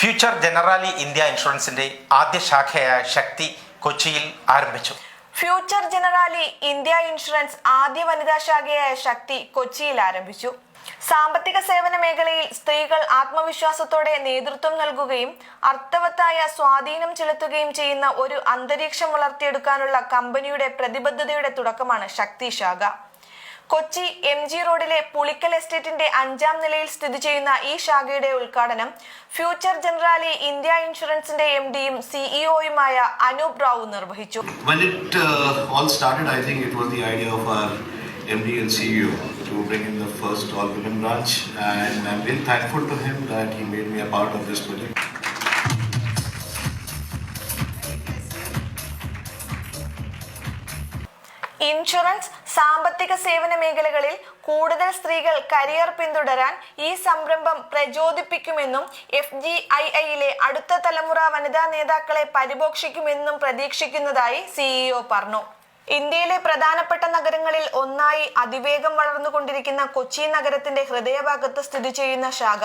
Future Generali India ഇൻഷുറൻസിന്റെ ആദ്യ ശാഖയായ ശക്തി കൊച്ചിയിൽ ആരംഭിച്ചു. ഫ്യൂച്ചർ ജനറാലി ഇന്ത്യ ഇൻഷുറൻസ് ആദ്യ വനിതാ ശാഖയായ ശക്തി കൊച്ചിയിൽ ആരംഭിച്ചു. സാമ്പത്തിക സേവന മേഖലയിൽ സ്ത്രീകൾ ആത്മവിശ്വാസത്തോടെ നേതൃത്വം നൽകുകയും അർത്ഥവത്തായ സ്വാധീനം ചെലുത്തുകയും ചെയ്യുന്ന ഒരു അന്തരീക്ഷം വളർത്തിയെടുക്കാനുള്ള കമ്പനിയുടെ പ്രതിബദ്ധതയുടെ തുടക്കമാണ് ശക്തി ശാഖ. കൊച്ചി MG റോഡിലെ പുളിക്കൽ എസ്റ്റേറ്റിന്റെ 5ാം നിലയിൽ സ്ഥിതി ചെയ്യുന്ന ഈ ശാഖയുടെ ഉദ്ഘാടനം ഫ്യൂച്ചർ ജനറാലി ഇന്ത്യ ഇൻഷുറൻസിന്റെ MDയും CEOയുമായ അനൂപ് റാവു നിർവഹിച്ചു. When it all started, I think it was the idea of our MD and CEO to bring in the first all-women branch, and I'm very thankful to him that he made me a part of this project. Insurance, സാമ്പത്തിക സേവന മേഖലകളിൽ കൂടുതൽ സ്ത്രീകൾ career പിന്തുടരാൻ ഈ സംരംഭം പ്രചോദിപ്പിക്കുമെന്നും FGIIയിലെ അടുത്ത തലമുറ വനിതാ നേതാക്കളെ പരിപോഷിക്കുമെന്നും പ്രതീക്ഷിക്കുന്നതായി CEO പറഞ്ഞു. ഇന്ത്യയിലെ പ്രധാനപ്പെട്ട നഗരങ്ങളിൽ ഒന്നായി അതിവേഗം വളർന്നുകൊണ്ടിരിക്കുന്ന കൊച്ചി നഗരത്തിന്റെ ഹൃദയഭാഗത്ത് സ്ഥിതി ചെയ്യുന്ന ശാഖ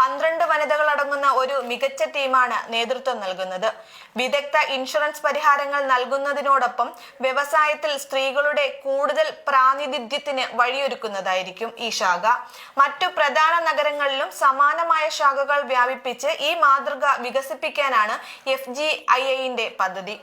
12 വനിതകൾ അടങ്ങുന്ന ഒരു മികച്ച ടീമാണ് നേതൃത്വം നൽകുന്നത്. വിദഗ്ധ ഇൻഷുറൻസ് പരിഹാരങ്ങൾ നൽകുന്നതിനോടൊപ്പം വ്യവസായത്തിൽ സ്ത്രീകളുടെ കൂടുതൽ പ്രാതിനിധ്യത്തിന് വഴിയൊരുക്കുന്നതായിരിക്കും ഈ ശാഖ. മറ്റു പ്രധാന നഗരങ്ങളിലും സമാനമായ ശാഖകൾ വ്യാപിപ്പിച്ച് ഈ മാതൃക വികസിപ്പിക്കാനാണ് FGIIന്റെ പദ്ധതി.